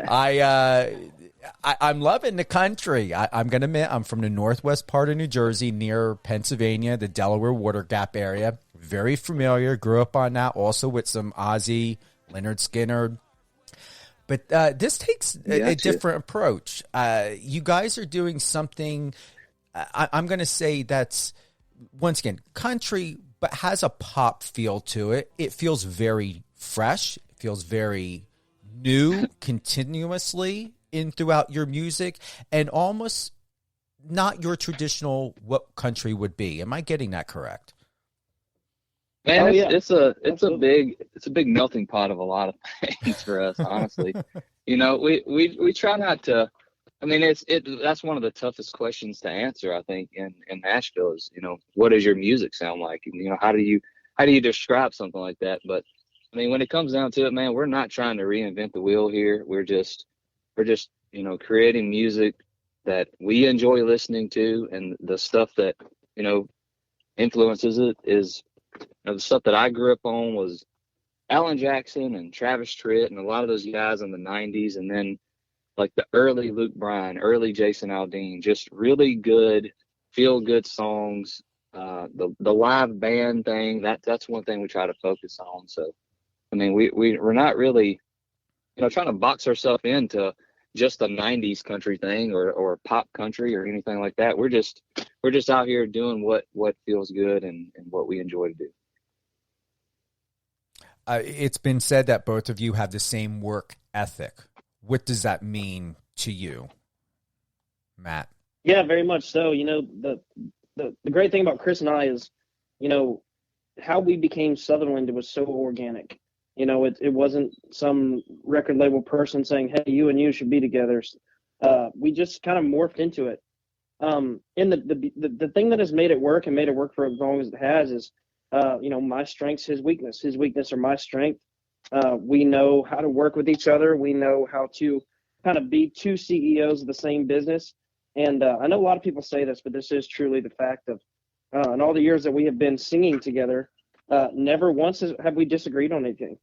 I'm loving the country. I'm going to admit I'm from the northwest part of New Jersey near Pennsylvania, the Delaware Water Gap area. Very familiar. Grew up on that also with some Ozzy, Leonard Skinner. But this takes a different approach. You guys are doing something, I'm going to say that's, once again, country, but has a pop feel to it. It feels very fresh. It feels very new continuously in throughout your music, and almost not your traditional what country would be. Am I getting that correct? Man, it's a big melting pot of a lot of things for us, honestly. We try not to. I mean, that's one of the toughest questions to answer, I think, in Nashville is, what does your music sound like? And, how do you describe something like that? But I mean, when it comes down to it, man, we're not trying to reinvent the wheel here. We're just creating music that we enjoy listening to, and the stuff that, influences it is, the stuff that I grew up on was Alan Jackson and Travis Tritt and a lot of those guys in the 90s. And then like the early Luke Bryan, early Jason Aldean, just really good, feel good songs. The live band thing, that's one thing we try to focus on. So, I mean, we're not really, trying to box ourselves into just a 90s country thing or pop country or anything like that. We're just out here doing what feels good and what we enjoy to do. It's been said that both of you have the same work ethic. What does that mean to you, Matt? Yeah, very much so. The great thing about Chris and I is, how we became Southerland was so organic. It wasn't some record label person saying, hey, you and you should be together. We just kind of morphed into it. And the thing that has made it work and made it work for as long as it has is, my strength's his weakness. His weakness are my strength. We know how to work with each other. We know how to kind of be two CEOs of the same business. And I know a lot of people say this, but this is truly the fact of, in all the years that we have been singing together, never once have we disagreed on anything.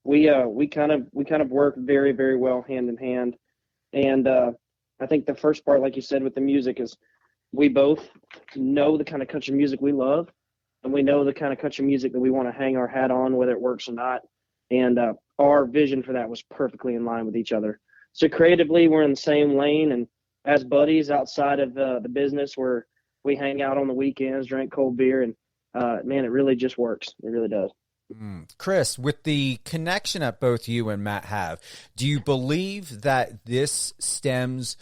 We kind of work very, very well hand in hand. And I think the first part, like you said, with the music is we both know the kind of country music we love, and we know the kind of country music that we want to hang our hat on, whether it works or not. And our vision for that was perfectly in line with each other. So creatively, we're in the same lane, and as buddies outside of the business, we hang out on the weekends, drink cold beer, and man, it really just works. It really does. Chris, with the connection that both you and Matt have, do you believe that this stems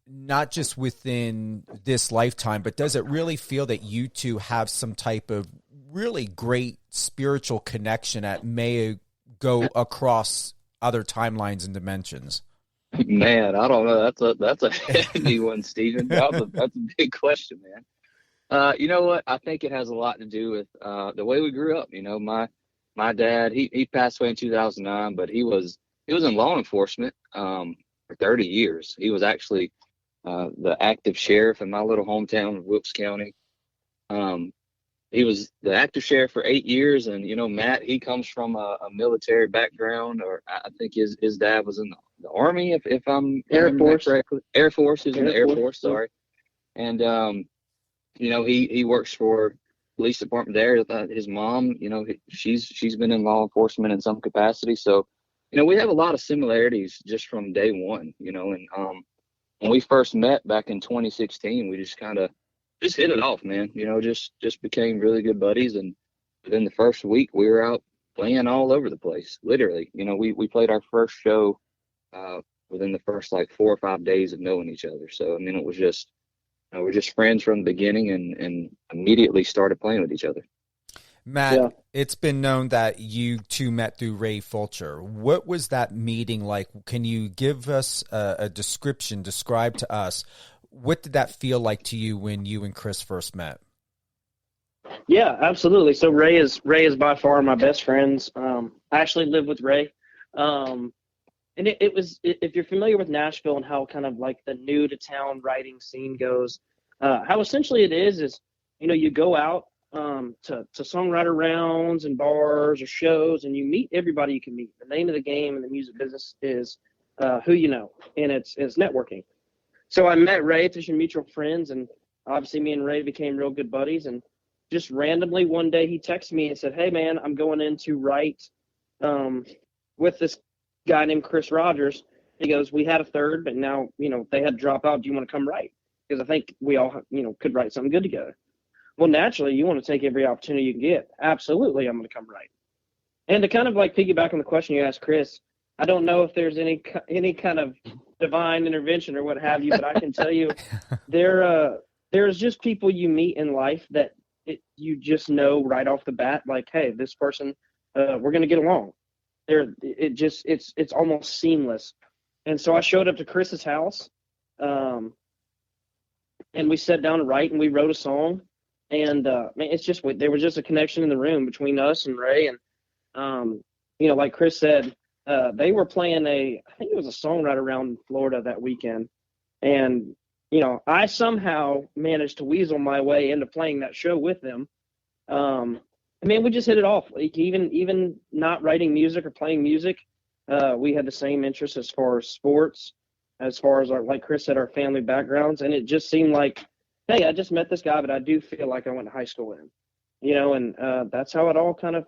not just within this lifetime, but does it really feel that you two have some type of really great spiritual connection that may go across other timelines and dimensions? Man, I don't know. That's a heavy one, Steven. That's a big question, man. You know what? I think it has a lot to do with the way we grew up. My dad, he passed away in 2009, but he was in law enforcement for 30 years. He was actually the active sheriff in my little hometown of Wilkes County. He was the active sheriff for 8 years, and Matt, he comes from a military background, or I think his dad was in the Army, if I'm Air Force correctly. Air Force. He was in the Air Force. Sorry, and he works for police department there. His mom, she's been in law enforcement in some capacity. So, we have a lot of similarities just from day one. And when we first met back in 2016, we just kind of hit it off, man. Just became really good buddies. And within the first week, we were out playing all over the place. Literally, we played our first show within the first like 4 or 5 days of knowing each other. So, I mean, it was just. We're just friends from the beginning and immediately started playing with each other. Matt, It's been known that you two met through Ray Fulcher. What was that meeting like? Can you give us a description, describe to us, what did that feel like to you when you and Chris first met? Yeah, absolutely. So Ray is by far my best friends. I actually live with Ray. And it was, if you're familiar with Nashville and how kind of like the new to town writing scene goes, how essentially it is, you go out to songwriter rounds and bars or shows, and you meet everybody you can meet. The name of the game in the music business is who you know, and it's networking. So I met Ray through some mutual friends, and obviously me and Ray became real good buddies. And just randomly one day he texted me and said, "Hey man, I'm going in to write with this guy named Chris Rogers." He goes, "We had a third, but now they had to drop out. Do you want to come write? Because I think we all could write something good together." Well, naturally, you want to take every opportunity you can get. Absolutely, I'm going to come write. And to kind of like piggyback on the question you asked, Chris, I don't know if there's any kind of divine intervention or what have you, but I can tell you there's just people you meet in life that you just know right off the bat, like, hey, this person, we're going to get along. It's almost seamless. And so I showed up to Chris's house, and we sat down to write, and we wrote a song. And there was just a connection in the room between us and Ray. And like Chris said, they were playing I think it was a songwriter around Florida that weekend. And, I somehow managed to weasel my way into playing that show with them. We just hit it off. Like even not writing music or playing music, we had the same interests as far as sports, as far as like Chris said, our family backgrounds. And it just seemed like, hey, I just met this guy, but I do feel like I went to high school with him, and that's how it all kind of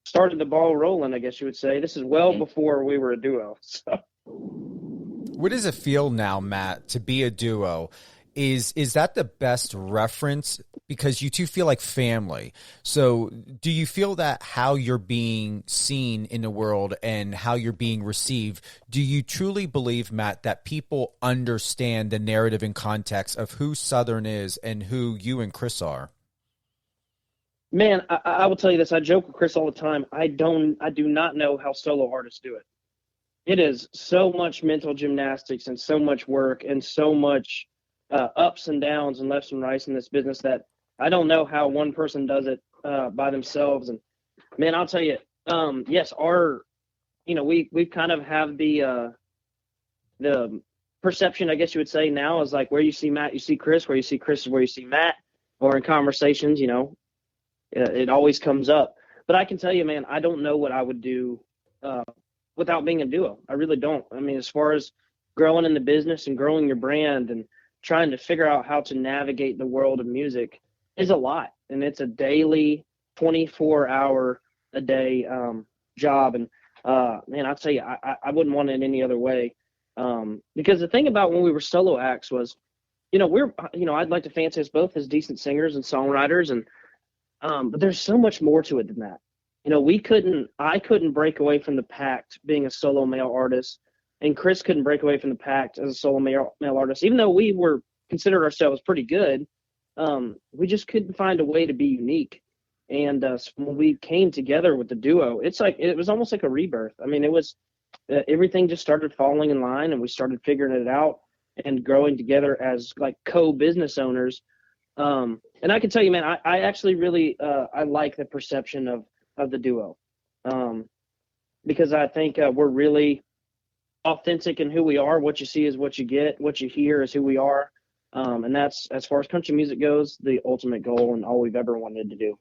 started the ball rolling, I guess you would say. This is well before we were a duo. So. What does it feel now, Matt, to be a duo? Is that the best reference? Because you two feel like family. So do you feel that how you're being seen in the world and how you're being received, do you truly believe, Matt, that people understand the narrative and context of who Southern is and who you and Chris are? Man, I will tell you this. I joke with Chris all the time. I do not know how solo artists do it. It is so much mental gymnastics and so much work and so much ups and downs and lefts and rights in this business that I don't know how one person does it by themselves. And man, I'll tell you, yes, we kind of have the perception, I guess you would say now, is like where you see Matt, you see Chris, where you see Chris is where you see Matt, or in conversations, it always comes up. But I can tell you, man, I don't know what I would do without being a duo. I really don't. I mean, as far as growing in the business and growing your brand and trying to figure out how to navigate the world of music is a lot. And it's a daily 24-hour-a-day job. And, man, I'll tell you, I wouldn't want it any other way. Because the thing about when we were solo acts was, I'd like to fancy us both as decent singers and songwriters. And but there's so much more to it than that. I couldn't break away from the pact being a solo male artist, and Chris couldn't break away from the pact as a solo male artist. Even though we were considered ourselves pretty good, we just couldn't find a way to be unique. And so when we came together with the duo, it was almost like a rebirth. I mean, it was everything just started falling in line, and we started figuring it out and growing together as like co-business owners. And I can tell you, man, I actually really I like the perception of the duo, because I think we're really authentic in who we are. What you see is what you get. What you hear is who we are. And that's, as far as country music goes, the ultimate goal and all we've ever wanted to do.